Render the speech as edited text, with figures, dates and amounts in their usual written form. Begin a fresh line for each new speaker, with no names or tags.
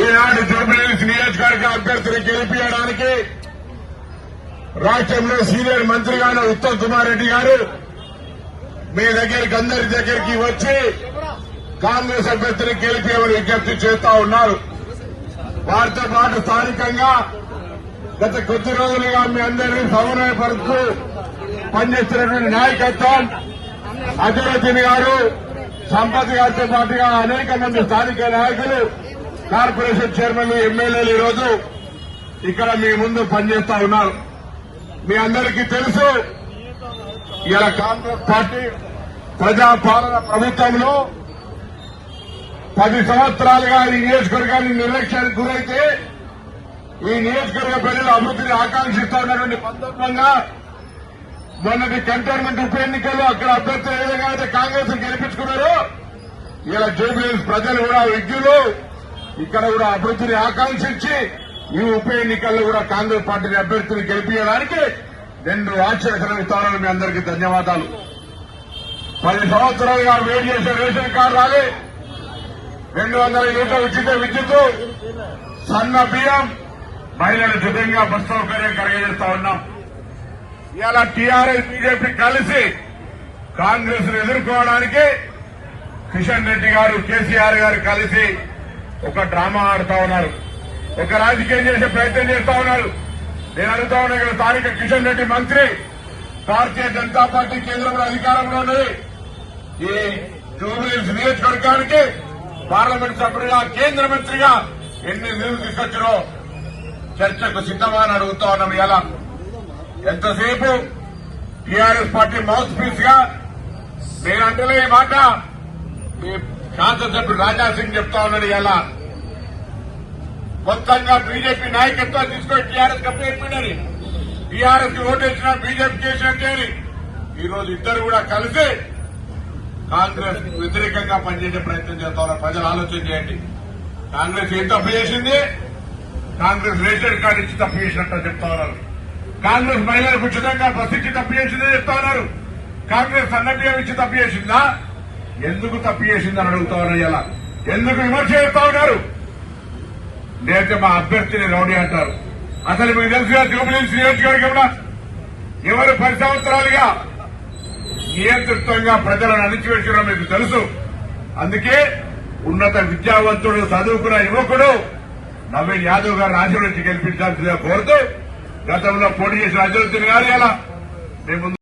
ఈనాడు జూబ్లీహిల్స్ నియోజకవర్గ అభ్యర్థిని గెలిపించడానికి రాష్ట్రంలో సీనియర్ మంత్రిగా ఉత్తమ్ కుమార్ రెడ్డి గారు మీ దగ్గరికి అందరి దగ్గరికి వచ్చి కాంగ్రెస్ అభ్యర్థిని గెలిపించమని విజ్ఞప్తి చేస్తా ఉన్నారు. వారితో పాటు స్థానికంగా గత కొద్ది రోజులుగా మీ అందరినీ సమన్వయపరుస్తూ పనిచేస్తున్నటువంటి నాయకత్వం అజరుద్దీన్ గారు, సంపత్ గారితో పాటుగా అనేక మంది స్థానిక నాయకులు, కార్పొరేషన్ చైర్మన్లు, ఎమ్మెల్యేలు ఈరోజు ఇక్కడ మీ ముందు పనిచేస్తా ఉన్నారు. మీ అందరికీ తెలుసు, ఇలా కాంగ్రెస్ పార్టీ ప్రజాపాలన ప్రభుత్వంలో 10 సంవత్సరాలుగా ఈ నియోజకవర్గాన్ని నిర్లక్ష్యానికి గురైతే ఈ నియోజకవర్గ ప్రజలు అభివృద్ధిని ఆకాంక్షిస్తా ఉన్నటువంటి సందర్భంగా మొన్నటి కంటోన్మెంట్ ఉప ఎన్నికల్లో అక్కడ అభ్యర్థులు ఏ విధంగా అయితే కాంగ్రెస్ గెలిపించుకున్నారో ఇలా జూబ్లీహిల్స్ ప్రజలు కూడా విజ్ఞులు ఇక్కడ కూడా అభివృద్ధిని ఆకాంక్షించి ఈ ఉప ఎన్నికల్లో కూడా కాంగ్రెస్ పార్టీని అభ్యర్థిని గెలిపించడానికి 2 ఆశ్చర్యకరమైన స్థానాలు. మీ అందరికీ ధన్యవాదాలు. 10 సంవత్సరాలుగా వేడి చేసే రేషన్ కార్డు రాలే, 200 యూనిట్ల ఉచిత విద్యుత్, సన్న బియ్యం, మహిళల జతంగా బస్ సౌకర్యం కలగజేస్తా ఉన్నాం. ఇవాళ టీఆర్ఎస్ బీజేపీ కలిసి కాంగ్రెస్ ను ఎదుర్కోవడానికి కిషన్ రెడ్డి గారు, కేసీఆర్ గారు కలిసి ఒక డ్రామా ఆడుతా ఉన్నారు, ఒక రాజకీయం చేసే ప్రయత్నం చేస్తా ఉన్నారు. నేను అడుగుతా ఉన్నా, ఇక్కడ స్థానిక కిషన్ రెడ్డి మంత్రి, భారతీయ జనతా పార్టీ కేంద్రంలో అధికారంలో ఉన్నది. ఈ జూబ్లీహిల్స్ నియోజకవర్గానికి పార్లమెంట్ సభ్యుడిగా, కేంద్ర మంత్రిగా ఎన్ని నిధులు తీసుకొచ్చారో చర్చకు సిద్దమని అడుగుతా ఉన్నాం. ఇలా ఎంతసేపు టీఆర్ఎస్ పార్టీ మౌత్ పీస్ గా నేనంటలే ఈ మాట ఈ శాసనసభ్యుడు రాజాసింగ్ చెప్తా ఉన్నాడు. ఇలా మొత్తంగా బీజేపీ నాయకత్వాన్ని తీసుకొని టీఆర్ఎస్ కంప్లైంట్, టీఆర్ఎస్ కి ఓటేసినా బీజేపీ చేసినట్టే అని ఈరోజు ఇద్దరు కూడా కలిసి కాంగ్రెస్ వ్యతిరేకంగా పనిచేసే ప్రయత్నం చేస్తా ఉన్నారు. ప్రజలు ఆలోచన చేయండి, కాంగ్రెస్ ఏం తప్పు చేసింది? కాంగ్రెస్ రేషన్ కార్డు ఇచ్చి తప్పు చేసినట్టు చెప్తా ఉన్నారు. కాంగ్రెస్ మహిళలకు ఉచితంగా బస్సు ఇచ్చి తప్పు చేసిందే చెప్తా ఉన్నారు. కాంగ్రెస్ సన్నబియ్యం ఇచ్చి తప్పు చేసిందా? ఎందుకు తప్పు చేసిందని అడుగుతా ఉన్నారు. ఇలా ఎందుకు విమర్శ చేస్తా ఉన్నారు? లేకపోతే మా అభ్యర్థిని రౌడీ అంటారు. అసలు మీకు తెలుసుగా జూబ్లీహిల్స్ నియోజకవర్గంలో ఎవరు 10 సంవత్సరాలుగా నియంతృత్వంగా ప్రజలను అణిచివేసినా మీకు తెలుసు. అందుకే ఉన్నత విద్యావంతుడు, చదువుకున్న యువకుడు నవీన్ యాదవ్ గారిని ఆశీర్వదించి గెలిపించాల్సిందిగా కోరుతూ గతంలో పోటీ చేసిన అజరుద్దీన్ గారు ఇలా మేము